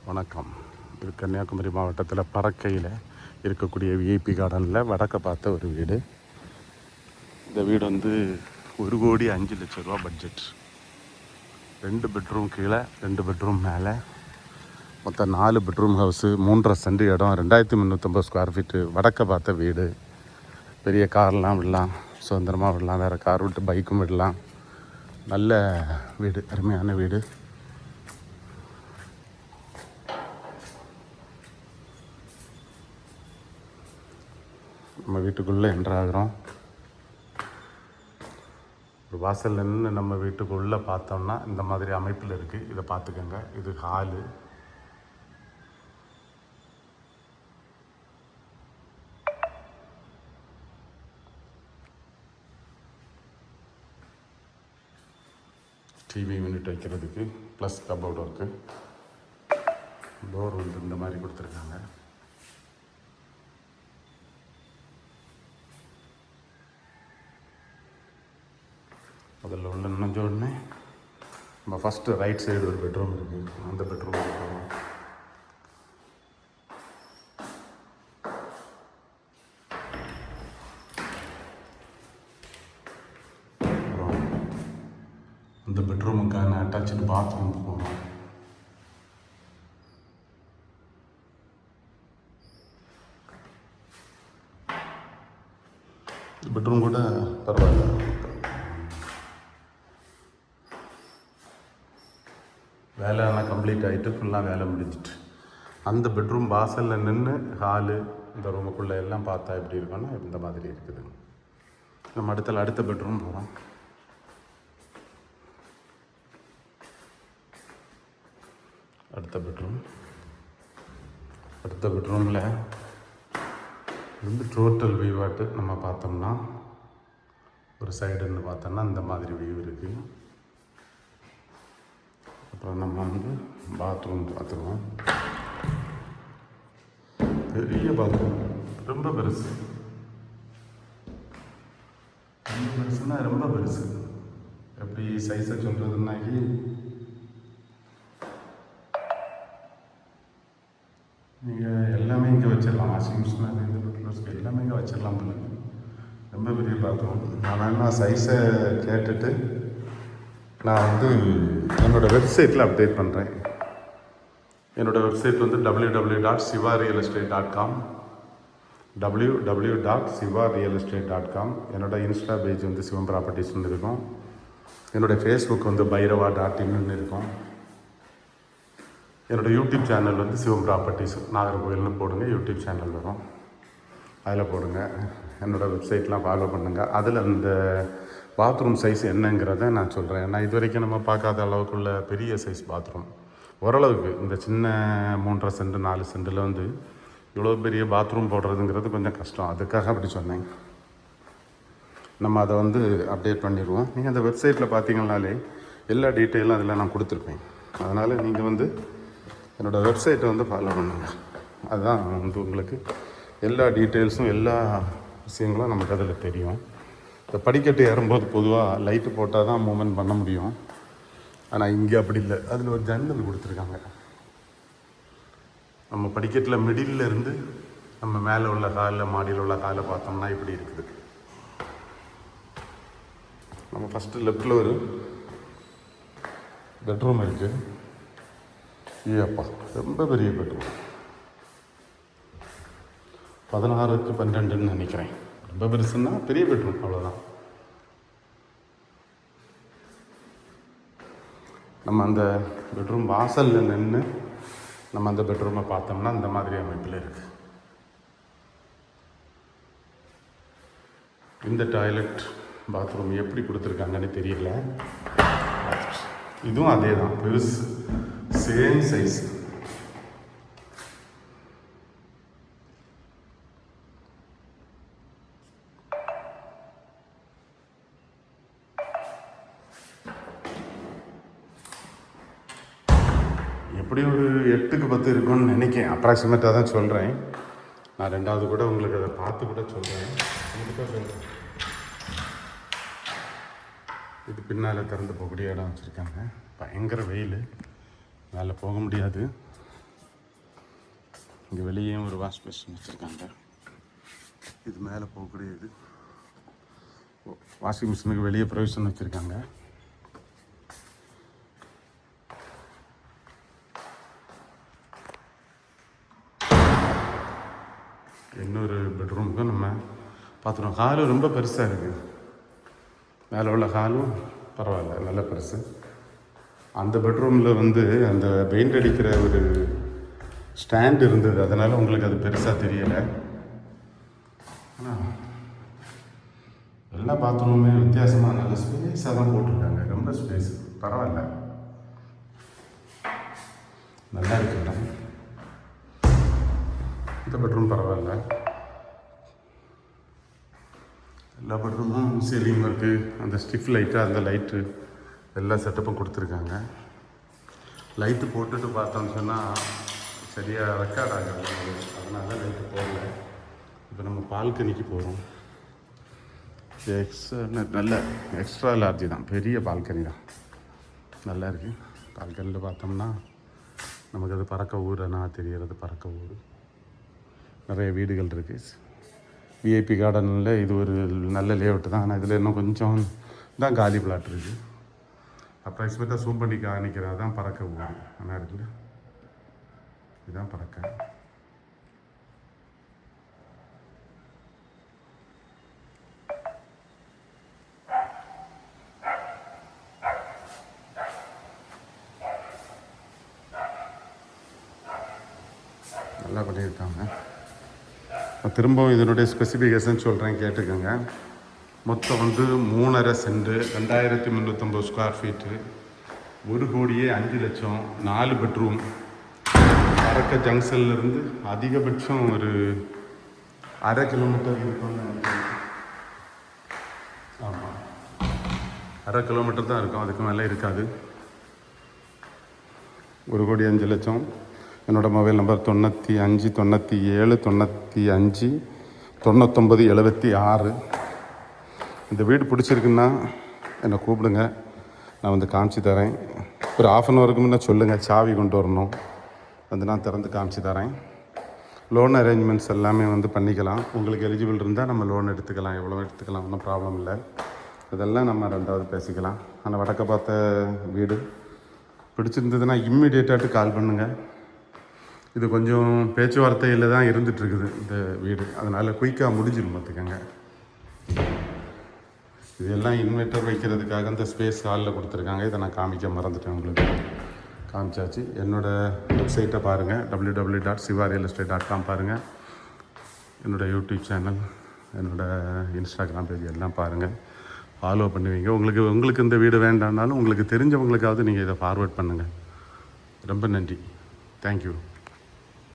வணக்கம். இது கன்னியாகுமரி மாவட்டத்தில் பறக்கையில் இருக்கக்கூடிய விஐபி கார்டனில் வடக்க பார்த்த ஒரு வீடு. இந்த வீடு வந்து 1,05,00,000 ரூபா பட்ஜெட். 2 பெட்ரூம் கீழே, 2 பெட்ரூம் மேலே, மொத்தம் 4 பெட்ரூம் ஹவுஸு, 3.5 சென்ட் இடம், 2,350 ஸ்கொயர் ஃபீட்டு. வடக்க பார்த்த வீடு. பெரிய கார்லாம் விடலாம், சுதந்திரமாக விடலாம், வேறு கார் விட்டு பைக்கும் விடலாம். நல்ல வீடு, அருமையான வீடு. நம்ம வீட்டுக்குள்ளே என்ட்ராகிறோம். ஒரு வாசல் நின்று நம்ம வீட்டுக்குள்ளே பார்த்தோம்னா இந்த மாதிரி அமைப்பில் இருக்குது. இதை பார்த்துக்கோங்க. இது ஹாலு. டிவி யூனிட் வைக்கிறதுக்கு ப்ளஸ் கபோர்டு இருக்குது. டோர் வந்து இந்த மாதிரி கொடுத்துருக்காங்க. அதில் உள்ள நுழைஞ்ச உடனே நம்ம ஃபஸ்ட்டு ரைட் சைடு ஒரு பெட்ரூம் இருக்குது. அந்த பெட்ரூம் போகிறோம். அப்புறம் அந்த பெட்ரூமுக்கான அட்டாச்சு பாத்ரூம் போகிறோம். பெட்ரூம் கூட பரவாயில்ல. வேலை ஆனால் கம்ப்ளீட் ஆகிட்டு ஃபுல்லாக வேலை முடிஞ்சிட்டு அந்த பெட்ரூம் வாசலில் நின்று ஹாலு இந்த ரூமுக்குள்ளே எல்லாம் பார்த்தா எப்படி இருக்குன்னா இந்த மாதிரி இருக்குது. நம்ம அடுத்த பெட்ரூம் போகிறோம். அடுத்த பெட்ரூமில் வந்து டோட்டல் வியூவாட்டு நம்ம பார்த்தோம்னா ஒரு சைடுன்னு பார்த்தோம்னா இந்த மாதிரி வியூ இருக்குது. அப்புறம் நம்ம வந்து பாத்ரூம் பார்த்துருவோம். பெரிய பாத்ரூம், ரொம்ப பெருசு. ரொம்ப பெருசு. எப்படி சைஸை சொல்கிறதுனாக்கி நீங்கள் எல்லாமே இங்கே வச்சிடலாம். வாஷிங் மிஷின் அது இந்த பெட்ரோல் எல்லாமே இங்கே வச்சிடலாம். ரொம்ப பெரிய பாத்ரூம். நான் வேணா சைஸை கேட்டுட்டு நான் வந்து என்னோடய வெப்சைட்டில் அப்டேட் பண்ணுறேன். என்னோடய வெப்சைட் வந்து www.sivarealestate.com www.sivarealestate.com. என்னோடய இன்ஸ்டா பேஜ் வந்து சிவம் ப்ராப்பர்ட்டிஸ்ன்னு இருக்கும். என்னோடய ஃபேஸ்புக் வந்து பைரவா.in இருக்கும். என்னோடய யூடியூப் சேனல் வந்து சிவம் ப்ராப்பர்ட்டிஸ் நாகர்கோவில்னு போடுங்க, யூடியூப் சேனல் வரும். அதில் போடுங்க. என்னோடய வெப்சைட்லாம் ஃபாலோ பண்ணுங்கள். அதில் அந்த பாத்ரூம் சைஸ் என்னங்கிறத நான் சொல்கிறேன். ஏன்னா இது வரைக்கும் நம்ம பார்க்காத அளவுக்குள்ள பெரிய சைஸ் பாத்ரூம். ஓரளவுக்கு இந்த சின்ன 3.5 சென்ட் 4 சென்ட்டில் வந்து இவ்வளோ பெரிய பாத்ரூம் போடுறதுங்கிறது கொஞ்சம் கஷ்டம். அதுக்காக அப்படி சொன்னேன். நம்ம அதை வந்து அப்டேட் பண்ணிடுவோம். நீங்கள் அந்த வெப்சைட்டில் பார்த்தீங்கன்னாலே எல்லா டீட்டெயிலும் அதில் நான் கொடுத்துருப்பேன். அதனால் நீங்கள் வந்து என்னோடய வெப்சைட்டை வந்து ஃபாலோ பண்ணுங்கள். அதுதான் வந்து உங்களுக்கு எல்லா டீட்டெயில்ஸும் எல்லா விஷயங்களும் நமக்கு அதில் தெரியும். இந்த படிக்கட்டு ஏறும்போது பொதுவாக லைட்டு போட்டால் தான் மூவ்மெண்ட் பண்ண முடியும். ஆனால் இங்கே அப்படி இல்லை. அதில் ஒரு ஜன்னல் கொடுத்துருக்காங்க. நம்ம படிக்கட்டில் மிடில் இருந்து நம்ம மேலே உள்ள ஹாலில் மாடியில் உள்ள ஹாலை பார்த்தோம்னா இப்படி இருக்குது. நம்ம ஃபஸ்ட்டு லெஃப்டில் ஒரு பெட்ரூம் இருக்குது. அப்பா ரொம்ப பெரிய பெட்ரூம். 16x12 நினைக்கிறேன். ரொம்ப பெருசுன்னா பெரிய பெட்ரூம், அவ்வளோதான். நம்ம அந்த பெட்ரூம் வாசலில் நின்று நம்ம அந்த பெட்ரூமை பார்த்தோம்னா இந்த மாதிரி அமைப்பில் இருக்குது. இந்த டாய்லெட் பாத்ரூம் எப்படி கொடுத்துருக்காங்கன்னு தெரியல. இதுவும் அதே தான், பெருசு, சேம் சைஸ். எப்படி ஒரு 8x10 இருக்கும்னு நினைக்கிறேன். அப்ராக்சிமேட்டாக தான் சொல்கிறேன். நான் 2வது கூட உங்களுக்கு அதை பார்த்து கூட சொல்கிறேன். இது பின்னால் திறந்து போகக்கூடிய இடம் வச்சுருக்காங்க. பயங்கர வெயில், மேலே போக முடியாது. இங்கே வெளியே ஒரு வாஷ் பேஷன் வச்சுருக்காங்க. இது மேலே போகக்கூடிய இது வாஷிங் மிஷினுக்கு வெளியே ப்ரொவிஷன் வச்சுருக்காங்க. இன்னொரு பெட்ரூமுக்கும் நம்ம பார்த்துருவோம். ஹாலும் ரொம்ப பெருசாக இருக்குது. மேலே உள்ள ஹாலும் பரவாயில்ல, நல்ல பெருசு. அந்த பெட்ரூமில் வந்து அந்த பெயிண்ட் அடிக்கிற ஒரு ஸ்டாண்ட் இருந்தது, அதனால் உங்களுக்கு அது பெருசாக தெரியலை. ஆனால் எல்லா பாத்ரூமுமே வித்தியாசமாக நல்ல ஸ்பேஸாக தான் போட்டிருக்காங்க. ரொம்ப ஸ்பேஸ் பரவாயில்ல, நல்லா இருக்குல்ல. இந்த பெட்ரூம் பரவாயில்ல. எல்லா பெட்ரூமும் சீலிங் ஒர்க்கு, அந்த ஸ்டிஃப் லைட்டு, அந்த லைட்டு எல்லா செட்டப்பும் கொடுத்துருக்காங்க. லைட்டு போட்டுட்டு பார்த்தோம்னு சொன்னால் சரியாக ரெக்கார்ட் ஆகாது, அதனால லைட்டு போடல. இப்போ நம்ம பால்கனிக்கு போகிறோம். நல்ல எக்ஸ்ட்ரா லார்ஜ் தான், பெரிய பால்கனி தான், நல்லா இருக்குது. பால்கனியில் பார்த்தோம்னா நமக்கு அது பறக்க ஊருன்னா தெரியறது. பறக்க ஊர் நிறைய வீடுகள் இருக்குது. விஐபி கார்டனில் இது ஒரு நல்ல லேஅவுட்டு தான். ஆனால் இதில் இன்னும் கொஞ்சம் தான் காலி பிளாட் இருக்குது. அப்ராக்சிமேட்டாக சூம் பண்ணி காணிக்கிறது தான் பறக்க ஊர். ஆனால் இருக்குல்ல, இதுதான் பறக்க. நல்லா பண்ணியிருக்காங்க. திரும்பவும் இதனுடைய ஸ்பெசிஃபிகேஷன் சொல்கிறேன், கேட்டுக்கோங்க. மொத்தம் வந்து 3.5 சென்ட், 2350 ஸ்கொயர் ஃபீட்டு, 1,05,00,000, 4 பெட்ரூம். பறக்க ஜங்ஷன்லேருந்து அதிகபட்சம் ஒரு 1/2 கிலோமீட்டர் இருக்கும்னு நினைக்கிறேன். ஆமாம், 1/2 கிலோமீட்டர் தான் இருக்கும், அதுக்கு மேலே இருக்காது. 1,05,00,000. என்னோடய மொபைல் நம்பர் 95 97 95 99 76. இந்த வீடு பிடிச்சிருக்குன்னா என்னை கூப்பிடுங்க, நான் வந்து காமிச்சு தரேன். ஒரு 1/2 ஹவருக்கு முன்னே சொல்லுங்கள், சாவி கொண்டு வரணும், வந்து நான் திறந்து காமிச்சு தரேன். லோன் அரேஞ்ச்மெண்ட்ஸ் எல்லாமே வந்து பண்ணிக்கலாம். உங்களுக்கு எலிஜிபிள் இருந்தால் நம்ம லோன் எடுத்துக்கலாம், எவ்வளோ எடுத்துக்கலாம், ஒன்றும் ப்ராப்ளம் இல்லை. இதெல்லாம் நம்ம 2வது பேசிக்கலாம். ஆனால் வடக்க பார்த்த வீடு பிடிச்சிருந்ததுன்னா இம்மிடியேட்டாட்டு கால் பண்ணுங்கள். இது கொஞ்சம் பேச்சுவார்த்தையில் தான் இருந்துகிட்ருக்குது இந்த வீடு, அதனால் குயிக்காக முடிஞ்சிடும் பார்த்துக்கோங்க. இதெல்லாம் இன்வெர்ட்டர் வைக்கிறதுக்காக இந்த ஸ்பேஸ் ஹாலில் கொடுத்துருக்காங்க. இதை நான் காமிக்க மறந்துட்டேன், உங்களுக்கு காமிச்சாச்சு. என்னோடய வெப்சைட்டை பாருங்கள், www.sivarealestate.com பாருங்கள். என்னோடய யூடியூப் சேனல், என்னோடய இன்ஸ்டாகிராம் பேஜ் எல்லாம் பாருங்கள், ஃபாலோ பண்ணுவீங்க. உங்களுக்கு இந்த வீடு வேண்டாம்னாலும் உங்களுக்கு தெரிஞ்சவங்களுக்காவது நீங்கள் இதை ஃபார்வேர்ட் பண்ணுங்கள். ரொம்ப நன்றி, தேங்க்யூ.